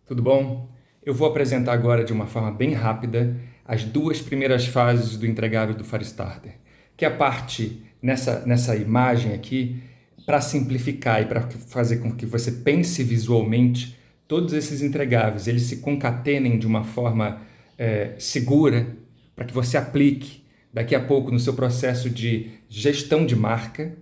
Tudo bom? Eu vou apresentar agora de uma forma bem rápida as duas primeiras fases do entregável do Firestarter, que é a parte nessa imagem aqui, para simplificar e para fazer com que você pense visualmente todos esses entregáveis, eles se concatenem de uma forma segura para que você aplique daqui a pouco no seu processo de gestão de marca.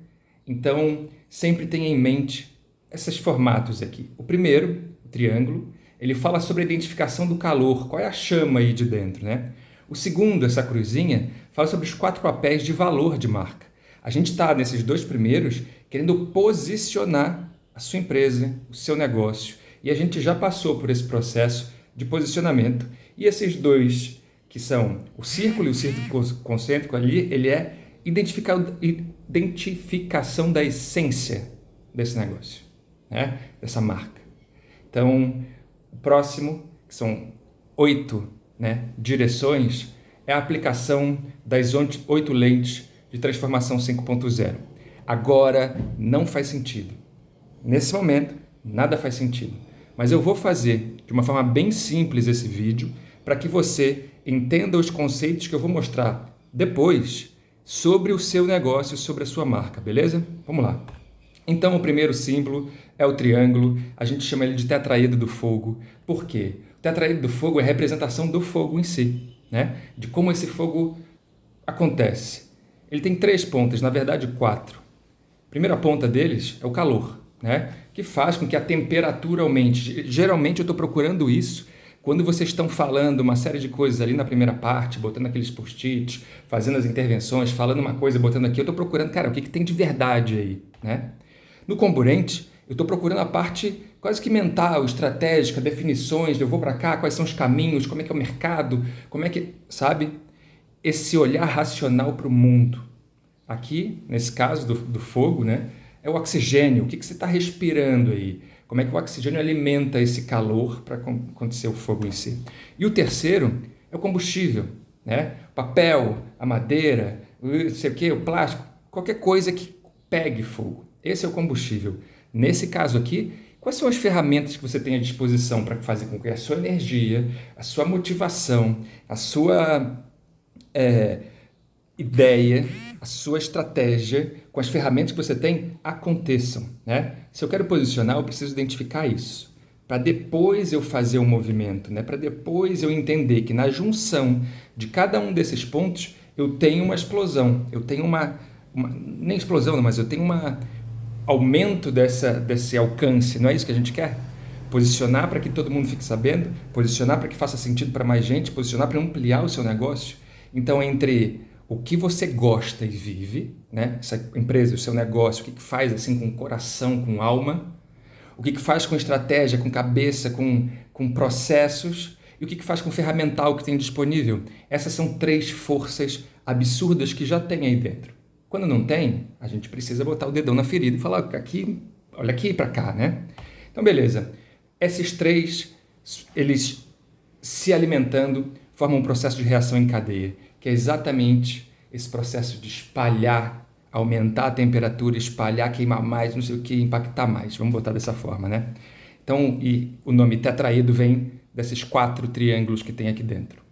Então, sempre tenha em mente esses formatos aqui. O primeiro, o triângulo, ele fala sobre a identificação do calor, qual é a chama aí de dentro, né? O segundo, essa cruzinha, fala sobre os 4 papéis de valor de marca. A gente está, nesses 2 primeiros, querendo posicionar a sua empresa, o seu negócio. E a gente já passou por esse processo de posicionamento. E esses 2, que são o círculo e o círculo concêntrico ali, ele é identificação da essência desse negócio, né? Dessa marca. Então, o próximo, que são 8, né, direções, é a aplicação das 8 lentes de transformação 5.0. Agora não faz sentido. Nesse momento, nada faz sentido. Mas eu vou fazer de uma forma bem simples esse vídeo para que você entenda os conceitos que eu vou mostrar depois sobre o seu negócio, sobre a sua marca, beleza? Vamos lá. Então, o primeiro símbolo é o triângulo, a gente chama ele de tetraedro do fogo. Por quê? O tetraedro do fogo é a representação do fogo em si, né? De como esse fogo acontece. Ele tem 3 pontas, na verdade 4. A primeira ponta deles é o calor, né? Que faz com que a temperatura aumente. Geralmente eu estou procurando isso quando vocês estão falando uma série de coisas ali na primeira parte, botando aqueles post-its, fazendo as intervenções, falando uma coisa, botando aqui, eu estou procurando, cara, o que tem de verdade aí, né? No comburente, eu estou procurando a parte quase que mental, estratégica, definições, eu vou para cá, quais são os caminhos, como é que é o mercado, como é que, sabe? Esse olhar racional para o mundo. Aqui, nesse caso do fogo, né, é o oxigênio, o que você está respirando aí? Como é que o oxigênio alimenta esse calor para acontecer o fogo em si? E o terceiro é o combustível, né? O papel, a madeira, não sei o que, o plástico, qualquer coisa que pegue fogo. Esse é o combustível. Nesse caso aqui, quais são as ferramentas que você tem à disposição para fazer com que a sua energia, a sua motivação, a sua ideia, a sua estratégia, com as ferramentas que você tem, aconteçam, né? Se eu quero posicionar, eu preciso identificar isso, para depois eu fazer um movimento, né? Para depois eu entender que na junção de cada um desses pontos, eu tenho uma explosão, eu tenho nem explosão, não, mas eu tenho aumento desse alcance, não é isso que a gente quer? Posicionar para que todo mundo fique sabendo, posicionar para que faça sentido para mais gente, posicionar para ampliar o seu negócio. Então, entre o que você gosta e vive, né? Essa empresa, o seu negócio, o que faz assim com coração, com alma, o que faz com estratégia, com cabeça, com processos, e o que faz com ferramental que tem disponível. Essas são 3 forças absurdas que já tem aí dentro. Quando não tem, a gente precisa botar o dedão na ferida e falar aqui, olha aqui para cá, né? Então, beleza. Esses 3, eles se alimentando, formam um processo de reação em cadeia, que é exatamente esse processo de espalhar, aumentar a temperatura, espalhar, queimar mais, não sei o que, impactar mais. Vamos botar dessa forma, né? Então, e o nome tetraedro vem desses 4 triângulos que tem aqui dentro.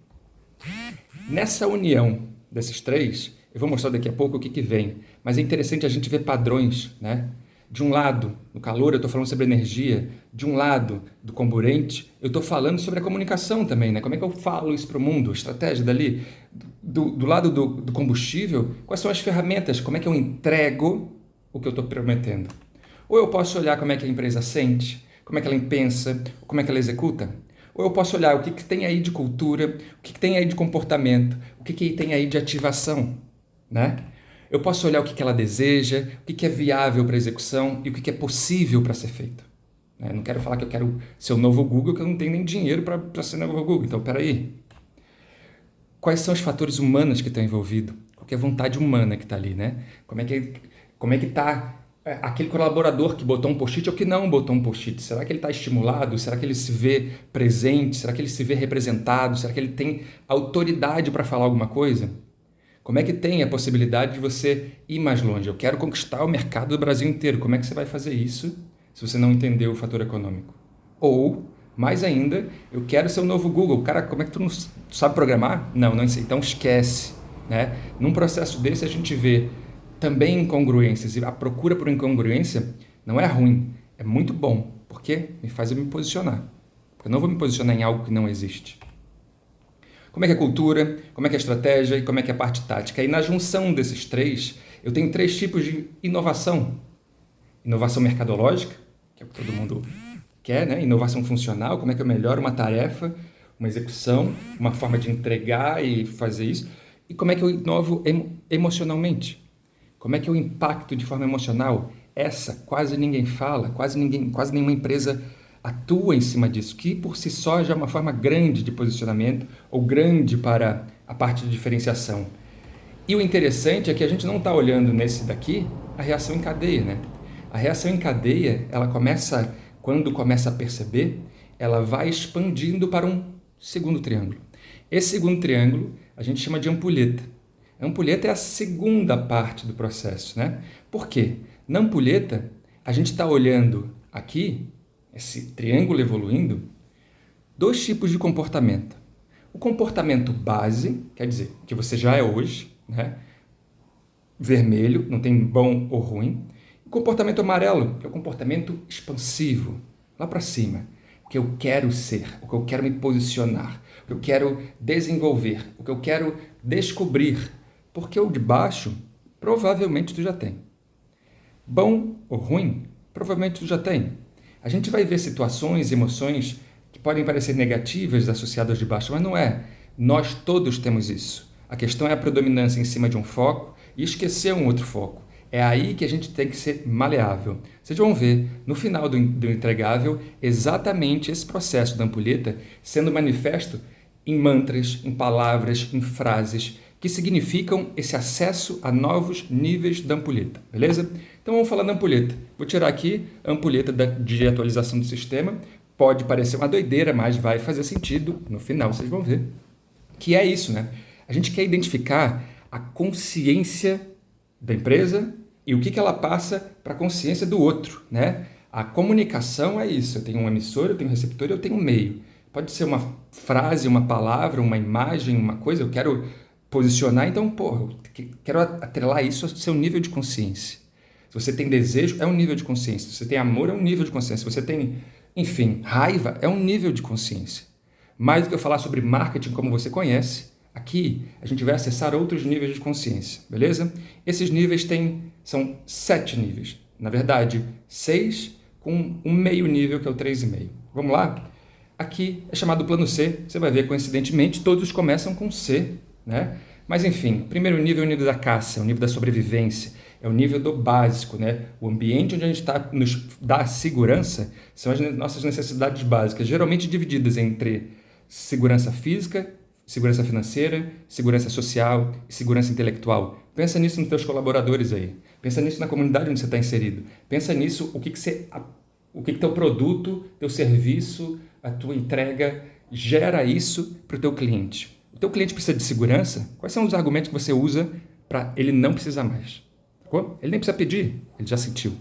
Nessa união desses 3, eu vou mostrar daqui a pouco o que vem, mas é interessante a gente ver padrões, né? De um lado, no calor, eu estou falando sobre energia. De um lado, do comburente, eu estou falando sobre a comunicação também, né? Como é que eu falo isso para o mundo? A estratégia dali. Do lado do combustível, quais são as ferramentas? Como é que eu entrego o que eu estou prometendo? Ou eu posso olhar como é que a empresa sente, como é que ela pensa, como é que ela executa? Ou eu posso olhar o que tem aí de cultura, o que tem aí de comportamento, o que tem aí de ativação, né? Eu posso olhar o que ela deseja, o que é viável para execução e o que é possível para ser feito. Eu não quero falar que eu quero ser o novo Google, que eu não tenho nem dinheiro para ser o novo Google. Então, peraí. Quais são os fatores humanos que estão envolvidos? Qual é a vontade humana que está ali, né? Como é que está aquele colaborador que botou um post-it ou que não botou um post-it? Será que ele está estimulado? Será que ele se vê presente? Será que ele se vê representado? Será que ele tem autoridade para falar alguma coisa? Como é que tem a possibilidade de você ir mais longe? Eu quero conquistar o mercado do Brasil inteiro. Como é que você vai fazer isso se você não entender o fator econômico? Ou, Mais ainda, eu quero ser o novo Google. Cara, como é que tu não sabe programar? Não, não sei. Então esquece, né? Num processo desse a gente vê também incongruências, e a procura por incongruência não é ruim, é muito bom, porque me faz eu me posicionar. Eu não vou me posicionar em algo que não existe. Como é que é a cultura, como é que é a estratégia e como é que é a parte tática? E na junção desses três, eu tenho três tipos de inovação. Inovação mercadológica, que é o que todo mundo quer, né? Inovação funcional, como é que eu melhoro uma tarefa, uma execução, uma forma de entregar e fazer isso. E como é que eu inovo emocionalmente? Como é que eu impacto de forma emocional? Essa quase ninguém fala, quase nenhuma empresa atua em cima disso, que por si só já é uma forma grande de posicionamento ou grande para a parte de diferenciação. E o interessante é que a gente não está olhando nesse daqui a reação em cadeia, né? A reação em cadeia, ela começa, quando começa a perceber, ela vai expandindo para um segundo triângulo. Esse segundo triângulo a gente chama de ampulheta. A ampulheta é a segunda parte do processo, né? Por quê? Na ampulheta, a gente está olhando aqui, esse triângulo evoluindo, dois tipos de comportamento. O comportamento base, quer dizer, que você já é hoje, né? Vermelho, não tem bom ou ruim. O comportamento amarelo, que é o comportamento expansivo, lá para cima, o que eu quero ser, o que eu quero me posicionar, o que eu quero desenvolver, o que eu quero descobrir, porque o de baixo, provavelmente tu já tem. Bom ou ruim, provavelmente tu já tem. A gente vai ver situações, emoções que podem parecer negativas associadas de baixo, mas não é. Nós todos temos isso. A questão é a predominância em cima de um foco e esquecer um outro foco. É aí que a gente tem que ser maleável. Vocês vão ver, no final do entregável, exatamente esse processo da ampulheta sendo manifesto em mantras, em palavras, em frases, que significam esse acesso a novos níveis da ampulheta, beleza? Então vamos falar da ampulheta. Vou tirar aqui a ampulheta de atualização do sistema. Pode parecer uma doideira, mas vai fazer sentido. No final vocês vão ver que é isso, né? A gente quer identificar a consciência da empresa e o que ela passa para a consciência do outro, né? A comunicação é isso. Eu tenho um emissor, eu tenho um receptor e eu tenho um meio. Pode ser uma frase, uma palavra, uma imagem, uma coisa. Eu quero posicionar, então, eu quero atrelar isso ao seu nível de consciência. Se você tem desejo, é um nível de consciência. Se você tem amor, é um nível de consciência. Se você tem, enfim, raiva, é um nível de consciência. Mais do que eu falar sobre marketing como você conhece, aqui a gente vai acessar outros níveis de consciência, beleza? Esses níveis são 7 níveis. Na verdade, 6 com um meio nível, que é o 3,5. Vamos lá? Aqui é chamado plano C. Você vai ver, coincidentemente, todos começam com C, né? Mas, enfim, o primeiro nível é o nível da caça, é o nível da sobrevivência, é o nível do básico, né? O ambiente onde a gente está nos dá segurança são as nossas necessidades básicas, geralmente divididas entre segurança física, segurança financeira, segurança social e segurança intelectual. Pensa nisso nos teus colaboradores aí. Pensa nisso na comunidade onde você está inserido. Pensa nisso, o que teu produto, teu serviço, a tua entrega gera isso para o teu cliente. O teu cliente precisa de segurança? Quais são os argumentos que você usa para ele não precisar mais? Ele nem precisa pedir, ele já sentiu.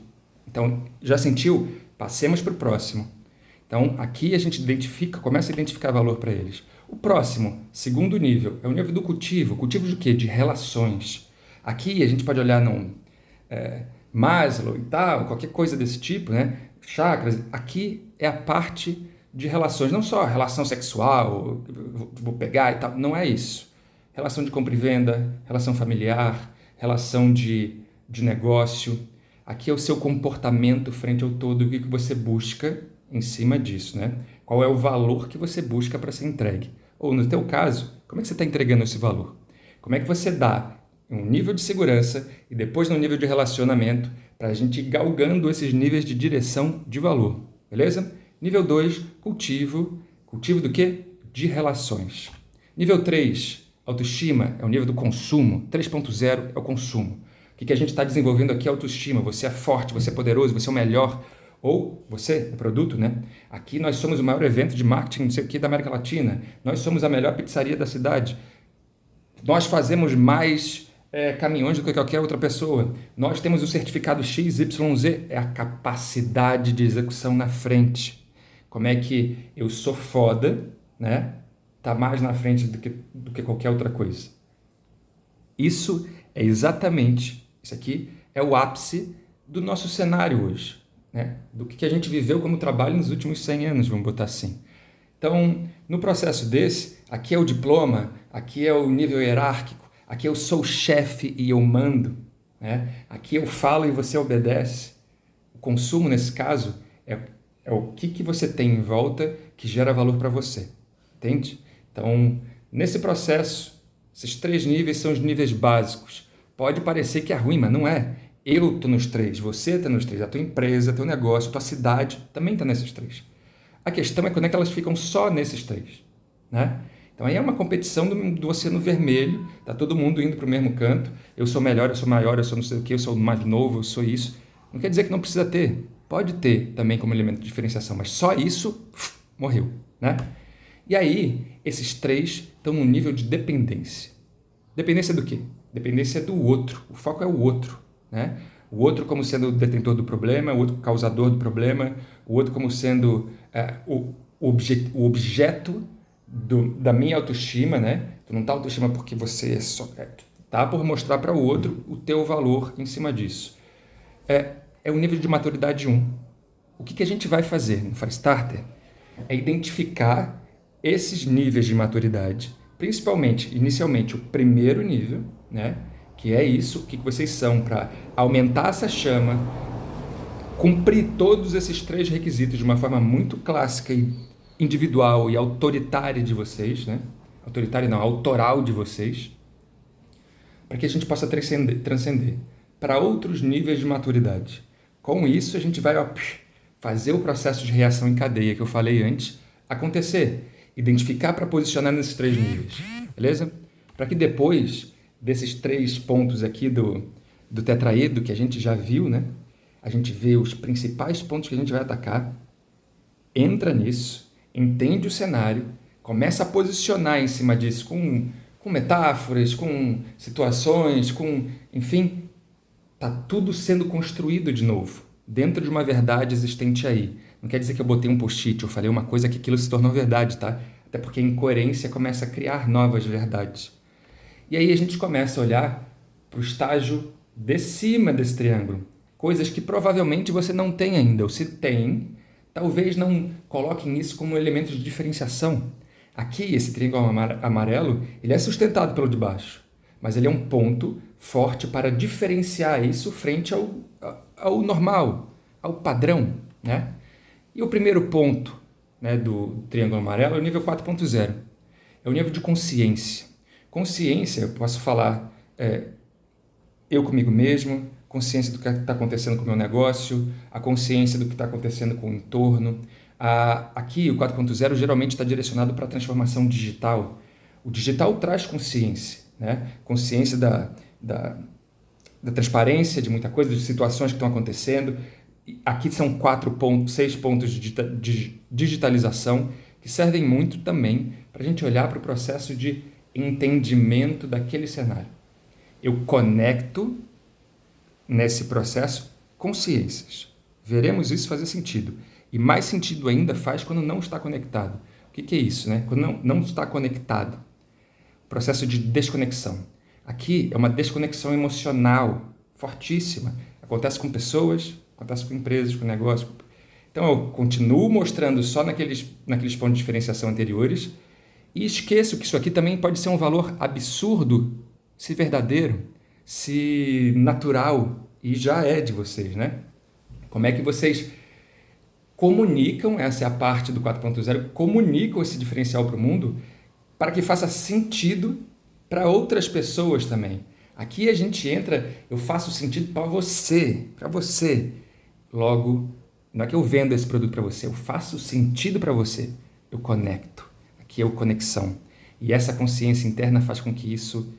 Então, já sentiu? Passemos para o próximo. Então, aqui a gente começa a identificar valor para eles. O próximo, segundo nível, é o nível do cultivo. Cultivo de quê? De relações. Aqui a gente pode olhar no Maslow e tal, qualquer coisa desse tipo, né? Chakras. Aqui é a parte de relações, não só relação sexual, vou pegar e tal, não é isso. Relação de compra e venda, relação familiar, relação de negócio. Aqui é o seu comportamento frente ao todo, o que você busca em cima disso, né? Qual é o valor que você busca para ser entregue? Ou, no teu caso, como é que você está entregando esse valor? Como é que você dá um nível de segurança e depois um nível de relacionamento para a gente ir galgando esses níveis de direção de valor, beleza? Nível 2, cultivo. Cultivo do quê? De relações. Nível 3, autoestima, é o nível do consumo. 3.0 é o consumo. O que a gente está desenvolvendo aqui é autoestima. Você é forte, você é poderoso, você é o melhor. Ou você, o produto, né? Aqui nós somos o maior evento de marketing, não sei o que, da América Latina. Nós somos a melhor pizzaria da cidade. Nós fazemos mais caminhões do que qualquer outra pessoa. Nós temos o certificado XYZ, é a capacidade de execução na frente. como é que eu sou foda, né? Tá mais na frente do que qualquer outra coisa. Isso é exatamente, isso aqui é o ápice do nosso cenário hoje, né? Do que a gente viveu como trabalho nos últimos 100 anos, vamos botar assim. Então, no processo desse, aqui é o diploma, aqui é o nível hierárquico, aqui eu sou o chefe e eu mando, né? Aqui eu falo e você obedece. O consumo, nesse caso, é o que você tem em volta que gera valor para você, entende? Então, nesse processo, esses 3 níveis são os níveis básicos. Pode parecer que é ruim, mas não é. Eu estou nos 3, você está nos 3, a tua empresa, teu negócio, tua cidade também está nesses 3. A questão é quando é que elas ficam só nesses 3, né? Então aí é uma competição do oceano vermelho, tá todo mundo indo para o mesmo canto, eu sou melhor, eu sou maior, eu sou não sei o que, eu sou mais novo, eu sou isso. Não quer dizer que não precisa ter, pode ter também como elemento de diferenciação, mas só isso, morreu, né? E aí, esses 3 estão num nível de dependência. Dependência do quê? Dependência do outro, o foco é o outro, né? O outro como sendo o detentor do problema, o outro causador do problema, o outro como sendo o objeto da minha autoestima, né? Tu não tá autoestima porque você tá por mostrar para o outro o teu valor em cima disso. É o nível de maturidade 1. O que a gente vai fazer no Fire Starter é identificar esses níveis de maturidade, principalmente, inicialmente, o primeiro nível, né? Que é isso, o que vocês são para aumentar essa chama, cumprir todos esses 3 requisitos de uma forma muito clássica e individual e autoritária de vocês, né? Autoritária não, autoral de vocês, para que a gente possa transcender para outros níveis de maturidade. Com isso, a gente vai fazer o processo de reação em cadeia que eu falei antes acontecer, identificar para posicionar nesses 3 níveis, beleza? Para que depois desses 3 pontos aqui do tetraedro que a gente já viu, né? A gente vê os principais pontos que a gente vai atacar, entra nisso, entende o cenário, começa a posicionar em cima disso com metáforas, com situações, enfim, tá tudo sendo construído de novo, dentro de uma verdade existente aí. Não quer dizer que eu botei um post-it, eu falei uma coisa que aquilo se tornou verdade, tá? Até porque a incoerência começa a criar novas verdades. E aí a gente começa a olhar para o estágio de cima desse triângulo. Coisas que provavelmente você não tem ainda, ou se tem, talvez não coloquem isso como um elemento de diferenciação. Aqui, esse triângulo amarelo, ele é sustentado pelo de baixo, mas ele é um ponto forte para diferenciar isso frente ao normal, ao padrão, né? E o primeiro ponto, né, do triângulo amarelo é o nível 4.0. É o nível de consciência. Consciência, eu posso falar eu comigo mesmo, consciência do que está acontecendo com o meu negócio, a consciência do que está acontecendo com o entorno. Aqui, o 4.0 geralmente está direcionado para a transformação digital. O digital traz consciência, né? Consciência da transparência de muita coisa, de situações que estão acontecendo. Aqui são 6 pontos de digitalização que servem muito também para a gente olhar para o processo de entendimento daquele cenário. Eu conecto nesse processo consciências. Veremos isso fazer sentido. E mais sentido ainda faz quando não está conectado. O que é isso, né? Quando não está conectado. Processo de desconexão. Aqui é uma desconexão emocional fortíssima. Acontece com pessoas, acontece com empresas, com negócios. Então eu continuo mostrando só naqueles pontos de diferenciação anteriores e esqueço que isso aqui também pode ser um valor absurdo, se verdadeiro, se natural, e já é de vocês, né? Como é que vocês comunicam, essa é a parte do 4.0, comunicam esse diferencial para o mundo para que faça sentido para outras pessoas também. Aqui a gente entra, eu faço sentido para você. Logo, não é que eu vendo esse produto para você, eu faço sentido para você, eu conecto. Aqui é o conexão. E essa consciência interna faz com que isso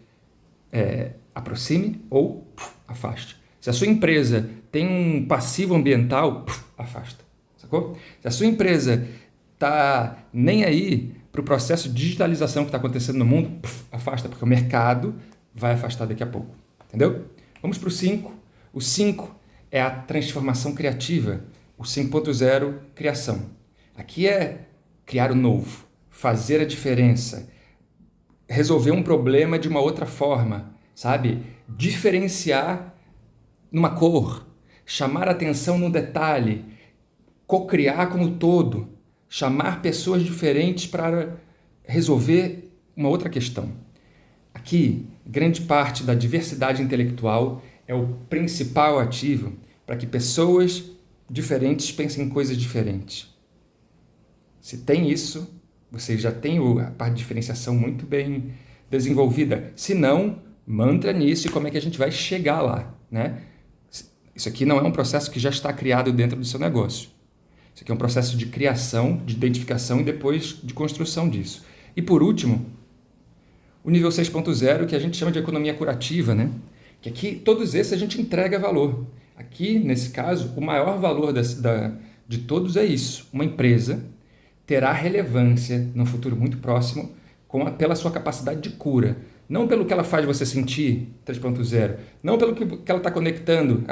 aproxime ou afaste. Se a sua empresa tem um passivo ambiental, afasta. Sacou? Se a sua empresa está nem aí para o processo de digitalização que está acontecendo no mundo, afasta, porque o mercado vai afastar daqui a pouco. Entendeu? Vamos para o 5. O 5 é a transformação criativa. O 5.0, criação. Aqui é criar o novo, fazer a diferença, resolver um problema de uma outra forma, sabe? Diferenciar numa cor, chamar atenção no detalhe, co-criar como todo, chamar pessoas diferentes para resolver uma outra questão. Aqui, grande parte da diversidade intelectual é o principal ativo para que pessoas diferentes pensem em coisas diferentes. Se tem isso, você já tem a parte de diferenciação muito bem desenvolvida. Se não, mantra nisso e como é que a gente vai chegar lá, né? Isso aqui não é um processo que já está criado dentro do seu negócio. Isso aqui é um processo de criação, de identificação e depois de construção disso. E por último, o nível 6.0, que a gente chama de economia curativa, né? Que aqui, todos esses a gente entrega valor. Aqui, nesse caso, o maior valor de todos é isso. Uma empresa terá relevância no futuro muito próximo pela sua capacidade de cura. Não pelo que ela faz você sentir, 3.0. Não pelo que ela está conectando.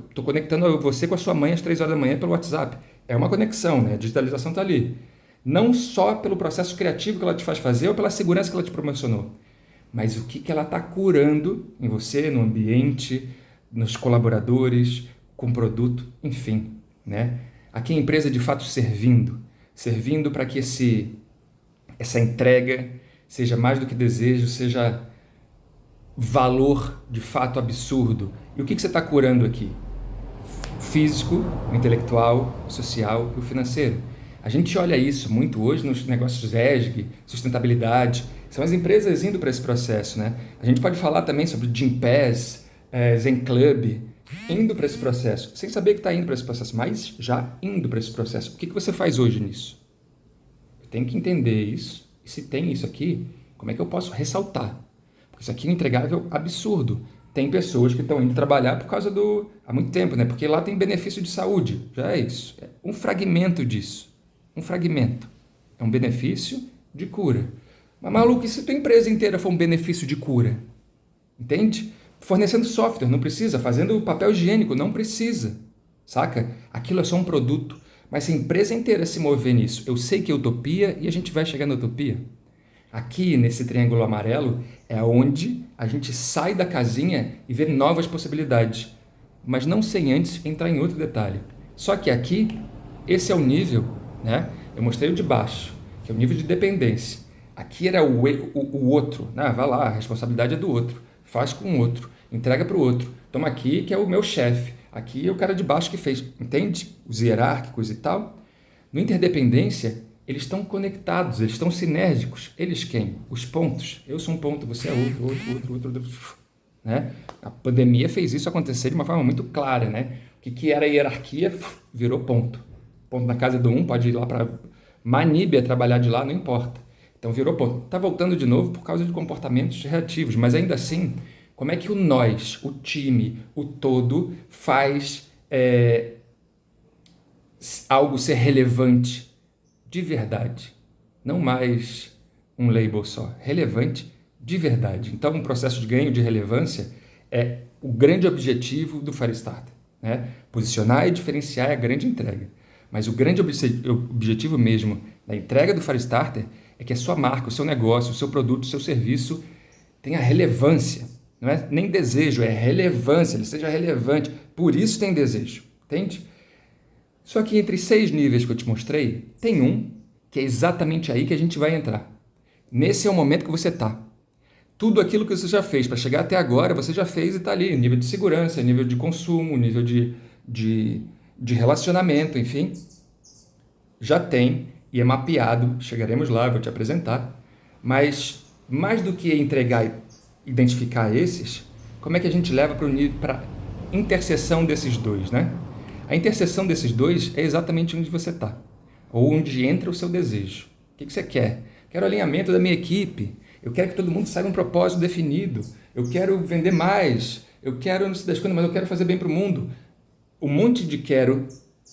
Estou conectando você com a sua mãe às 3 horas da manhã pelo WhatsApp. É uma conexão, né? A digitalização está ali. Não só pelo processo criativo que ela te faz fazer ou pela segurança que ela te proporcionou, mas o que ela está curando em você, no ambiente, nos colaboradores, com o produto, enfim, né? Aqui a empresa de fato servindo para que essa entrega seja mais do que desejo, seja valor de fato absurdo. E o que você está curando aqui? O físico, o intelectual, o social e o financeiro. A gente olha isso muito hoje nos negócios ESG, sustentabilidade, são as empresas indo para esse processo, né? A gente pode falar também sobre Gympass, Zen Club, indo para esse processo, sem saber que está indo para esse processo, mas já indo para esse processo. O que você faz hoje nisso? Eu tenho que entender isso, e se tem isso aqui, como é que eu posso ressaltar? Porque isso aqui é um entregável absurdo. Tem pessoas que estão indo trabalhar por causa há muito tempo, né? Porque lá tem benefício de saúde, já é isso. É um fragmento disso. Um fragmento. É um benefício de cura. Mas, maluco, e se tua empresa inteira for um benefício de cura? Entende? Fornecendo software, não precisa. Fazendo papel higiênico, não precisa. Saca? Aquilo é só um produto. Mas se a empresa inteira se mover nisso, eu sei que é utopia e a gente vai chegar na utopia. Aqui, nesse triângulo amarelo, é onde a gente sai da casinha e vê novas possibilidades. Mas não sem antes entrar em outro detalhe. Só que aqui, esse é o nível, né? Eu mostrei o de baixo, que é o nível de dependência. Aqui era o outro. Vai lá, a responsabilidade é do outro. Faz com o outro. Entrega para o outro. Toma aqui, que é o meu chefe. Aqui é o cara de baixo que fez. Entende? Os hierárquicos e tal. No interdependência, eles estão conectados, eles estão sinérgicos. Eles quem? Os pontos. Eu sou um ponto, você é outro. Né? A pandemia fez isso acontecer de uma forma muito clara, né? O que era hierarquia virou ponto. Ponto na casa do um, pode ir lá para Maníbia trabalhar de lá, não importa. Então virou ponto. Está voltando de novo por causa de comportamentos reativos, mas ainda assim, como é que o nós, o time, o todo faz algo ser relevante de verdade? Não mais um label só, relevante de verdade. Então, um processo de ganho de relevância é o grande objetivo do Firestarter, né? Posicionar e diferenciar é a grande entrega. Mas o grande objetivo mesmo da entrega do Firestarter é que a sua marca, o seu negócio, o seu produto, o seu serviço tenha relevância. Não é nem desejo, é relevância, ele seja relevante. Por isso tem desejo, entende? Só que entre 6 níveis que eu te mostrei, tem um que é exatamente aí que a gente vai entrar. Nesse é o momento que você está. Tudo aquilo que você já fez para chegar até agora, você já fez e está ali. Nível de segurança, nível de consumo, nível de relacionamento, enfim. Já tem e é mapeado. Chegaremos lá, vou te apresentar. Mas mais do que entregar e identificar esses, como é que a gente leva para a interseção desses dois, né? A interseção desses dois é exatamente onde você está, ou onde entra o seu desejo. O que você quer? Quero alinhamento da minha equipe, eu quero que todo mundo saiba um propósito definido, eu quero vender mais, eu quero, não sei das coisas, mas eu quero fazer bem para o mundo. Um monte de quero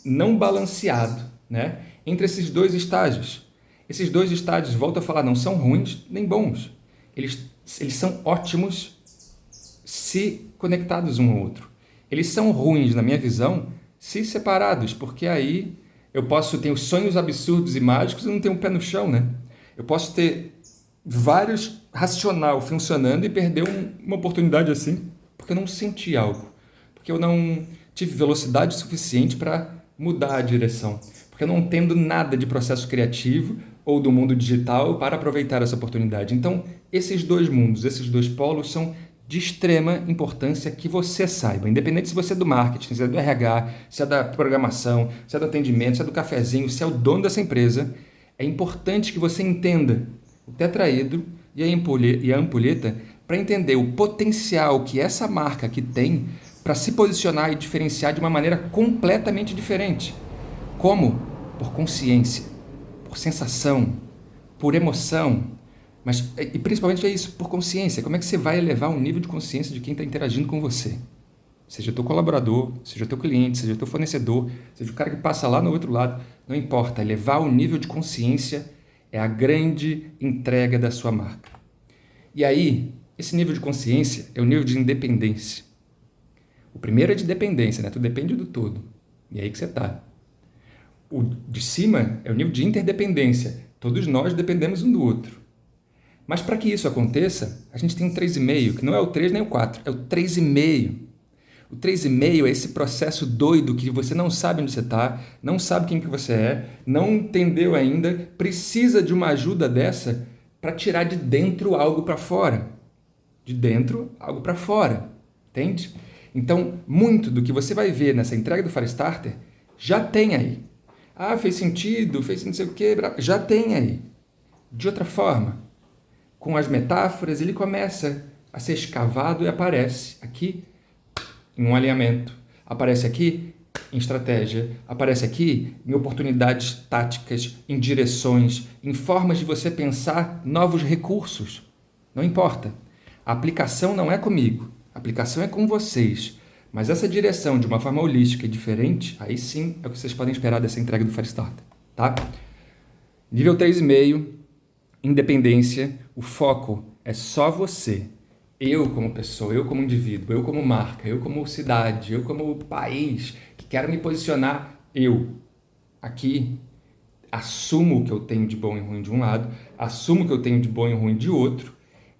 não balanceado, né? Entre esses dois estágios. Esses dois estágios, volto a falar, não são ruins nem bons. Eles são ótimos se conectados um ao outro. Eles são ruins, na minha visão, se separados, porque aí Eu posso ter os sonhos absurdos e mágicos e não ter um pé no chão, né? Eu posso ter vários racional funcionando e perder uma oportunidade assim, porque eu não senti algo, porque eu não tive velocidade suficiente para mudar a direção, porque eu não entendo nada de processo criativo ou do mundo digital para aproveitar essa oportunidade. Então, esses dois mundos, esses dois polos são de extrema importância que você saiba, independente se você é do marketing, se é do RH, se é da programação, se é do atendimento, se é do cafezinho, se é o dono dessa empresa, é importante que você entenda o tetraedro e a ampulheta para entender o potencial que essa marca aqui tem para se posicionar e diferenciar de uma maneira completamente diferente. Como? Por consciência, por sensação, por emoção, mas e principalmente é isso, por consciência. Como é que você vai elevar o nível de consciência de quem está interagindo com você? Seja teu colaborador, seja teu cliente, seja teu fornecedor, seja o cara que passa lá no outro lado, não importa. Elevar o nível de consciência é a grande entrega da sua marca. E aí, esse nível de consciência é o nível de independência. O primeiro é de dependência, né? Tu depende do todo. E é aí que você está. O de cima é o nível de interdependência. Todos nós dependemos um do outro. Mas para que isso aconteça, a gente tem um 3,5, que não é o 3 nem o 4, é o 3,5. O 3,5 é esse processo doido que você não sabe onde você está, não sabe quem que você é, não entendeu ainda, precisa de uma ajuda dessa para tirar de dentro algo para fora. De dentro, algo para fora. Entende? Então, muito do que você vai ver nessa entrega do Firestarter já tem aí. Ah, fez sentido, fez não sei o quê, já tem aí. De outra forma, com as metáforas, ele começa a ser escavado e aparece aqui em um alinhamento, aparece aqui em estratégia, aparece aqui em oportunidades táticas, em direções, em formas de você pensar novos recursos. Não importa. A aplicação não é comigo, a aplicação é com vocês. Mas essa direção de uma forma holística e diferente, aí sim é o que vocês podem esperar dessa entrega do Firestarter, tá? Nível 3,5, independência, o foco é só você. Eu como pessoa, eu como indivíduo, eu como marca, eu como cidade, eu como país, que quero me posicionar, eu aqui assumo o que eu tenho de bom e ruim de um lado, assumo o que eu tenho de bom e ruim de outro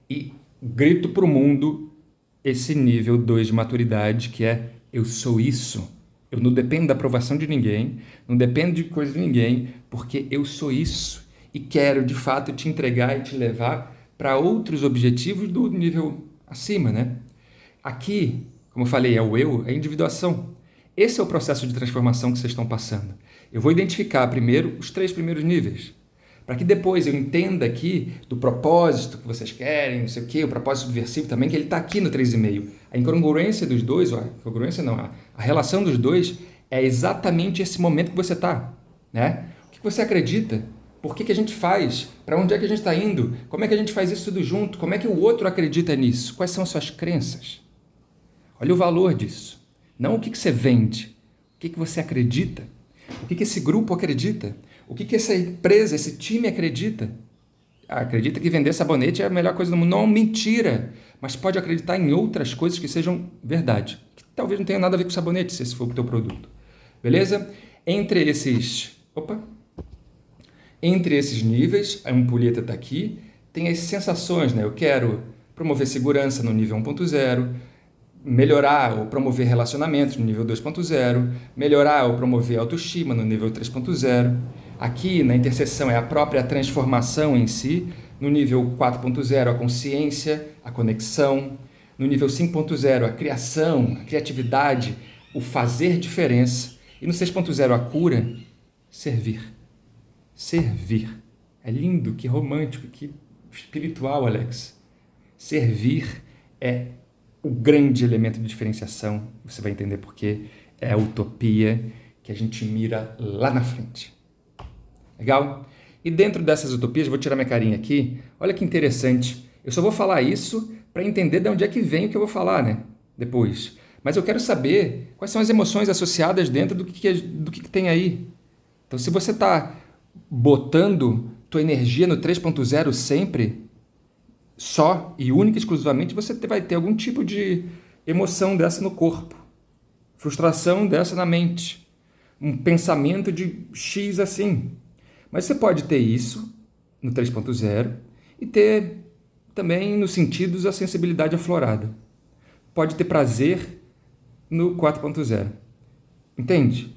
e grito para o mundo esse nível 2 de maturidade que é eu sou isso. Eu não dependo da aprovação de ninguém, não dependo de coisa de ninguém, porque eu sou isso e quero de fato te entregar e te levar para outros objetivos do nível acima, né? Aqui, como eu falei, é o eu, é a individuação. Esse é o processo de transformação que vocês estão passando. Eu vou identificar primeiro os 3 primeiros níveis, para que depois eu entenda aqui do propósito que vocês querem, não sei o quê, o propósito subversivo também, que ele está aqui no 3,5. A incongruência dos dois, a incongruência não, a relação dos dois é exatamente esse momento que você está, né? O que você acredita? Por que a gente faz? Para onde é que a gente está indo? Como é que a gente faz isso tudo junto? Como é que o outro acredita nisso? Quais são as suas crenças? Olha o valor disso. Não o que você vende, o que você acredita, o que esse grupo acredita, o que essa empresa, esse time acredita. Acredita que vender sabonete é a melhor coisa do mundo. Não, mentira! Mas pode acreditar em outras coisas que sejam verdade. Que talvez não tenha nada a ver com sabonete, se esse for o teu produto. Beleza? Entre esses níveis, a ampulheta está aqui, tem as sensações, né? Eu quero promover segurança no nível 1.0, melhorar ou promover relacionamentos no nível 2.0, melhorar ou promover autoestima no nível 3.0. Aqui na interseção é a própria transformação em si, no nível 4.0 a consciência, a conexão, no nível 5.0 a criação, a criatividade, o fazer diferença, e no 6.0 a cura, servir. Servir. É lindo, que romântico, que espiritual, Alex. Servir é o grande elemento de diferenciação, você vai entender por quê, é a utopia que a gente mira lá na frente. Legal? E dentro dessas utopias, vou tirar minha carinha aqui, olha que interessante, eu só vou falar isso para entender de onde é que vem o que eu vou falar, né? Depois. Mas eu quero saber quais são as emoções associadas dentro do que tem aí. Então, se você está botando tua energia no 3.0 sempre, só e única e exclusivamente, você vai ter algum tipo de emoção dessa no corpo, frustração dessa na mente, um pensamento de X assim. Mas você pode ter isso no 3.0 e ter também nos sentidos a sensibilidade aflorada. Pode ter prazer no 4.0. Entende?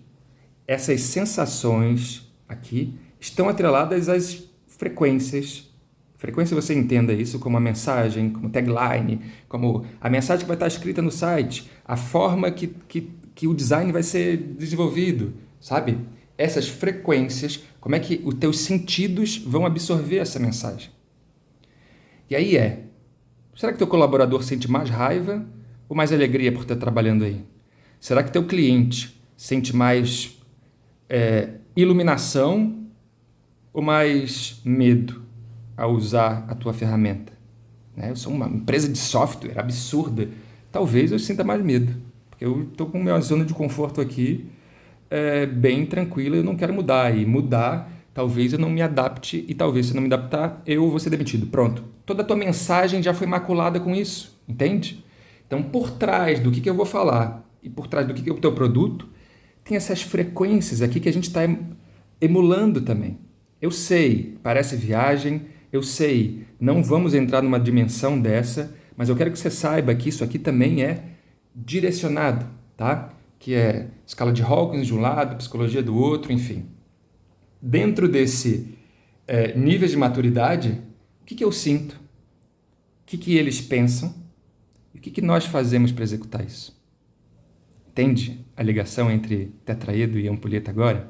Essas sensações aqui estão atreladas às frequências. Frequência, você entenda isso como uma mensagem, como tagline, como a mensagem que vai estar escrita no site, a forma que o design vai ser desenvolvido, sabe? Essas frequências, como é que os teus sentidos vão absorver essa mensagem. E aí será que teu colaborador sente mais raiva ou mais alegria por estar trabalhando aí? Será que teu cliente sente mais iluminação ou mais medo ao usar a tua ferramenta? Eu sou uma empresa de software absurda. Talvez eu sinta mais medo, porque eu estou com a minha zona de conforto aqui bem tranquila, eu não quero mudar. E mudar, talvez eu não me adapte, e talvez se eu não me adaptar, eu vou ser demitido. Pronto. Toda a tua mensagem já foi maculada com isso, entende? Então, por trás do que eu vou falar e por trás do que é o teu produto, tem essas frequências aqui que a gente está emulando também. Eu sei, parece viagem, eu sei, não vamos entrar numa dimensão dessa, mas eu quero que você saiba que isso aqui também é direcionado, tá? Que é escala de Hawkins de um lado, psicologia do outro, enfim. Dentro desse nível de maturidade, o que eu sinto? O que eles pensam? E o que nós fazemos para executar isso? Entende a ligação entre tetraedro e ampulheta agora?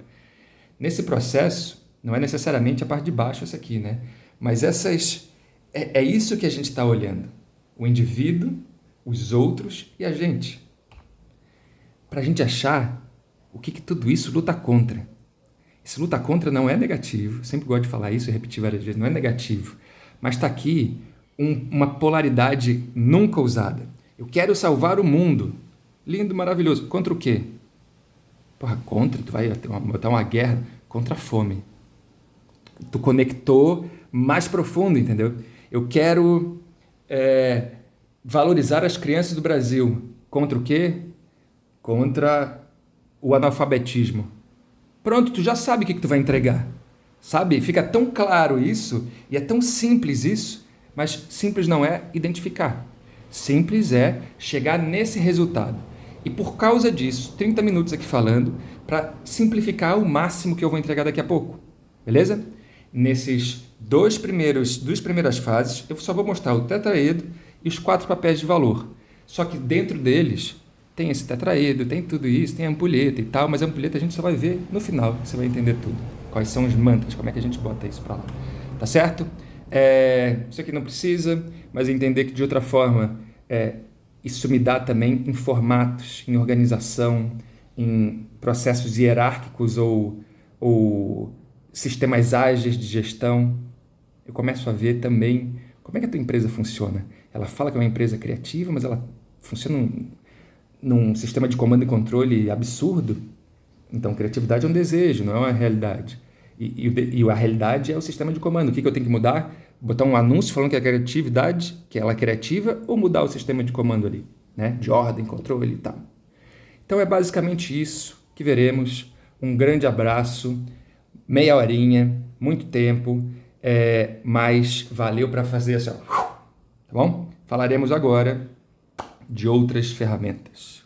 Nesse processo, não é necessariamente a parte de baixo essa aqui, né? Mas é isso que a gente está olhando. O indivíduo, os outros e a gente. Para a gente achar o que tudo isso luta contra. Esse luta contra não é negativo, sempre gosto de falar isso e repetir várias vezes, não é negativo. Mas está aqui uma polaridade nunca usada. Eu quero salvar o mundo. Lindo, maravilhoso. Contra o quê? Porra, contra? Tu vai botar uma guerra contra a fome. Tu conectou mais profundo, entendeu? Eu quero valorizar as crianças do Brasil. Contra o quê? Contra o analfabetismo. Pronto, tu já sabe o que tu vai entregar. Sabe? Fica tão claro isso e é tão simples isso, mas simples não é identificar. Simples é chegar nesse resultado. E por causa disso, 30 minutos aqui falando para simplificar o máximo que eu vou entregar daqui a pouco. Beleza? Nesses duas primeiras fases, eu só vou mostrar o tetraedro e os 4 papéis de valor. Só que dentro deles tem esse tetraedro, tem tudo isso, tem a ampulheta e tal, mas a ampulheta a gente só vai ver no final, você vai entender tudo. Quais são os mantras, como é que a gente bota isso para lá. Tá certo? Isso aqui não precisa, mas entender que de outra forma isso me dá também em formatos, em organização, em processos hierárquicos ou sistemas ágeis de gestão. Eu começo a ver também como é que a tua empresa funciona. Ela fala que é uma empresa criativa, mas ela funciona num sistema de comando e controle absurdo. Então, criatividade é um desejo, não é uma realidade. E a realidade é o sistema de comando. O que eu tenho que mudar? Botar um anúncio falando que a criatividade, que ela é criativa, ou mudar o sistema de comando ali, né? De ordem, controle e tal. Então, é basicamente isso que veremos. Um grande abraço, meia horinha, muito tempo, mas valeu para fazer assim, ó, tá bom? Falaremos agora de outras ferramentas.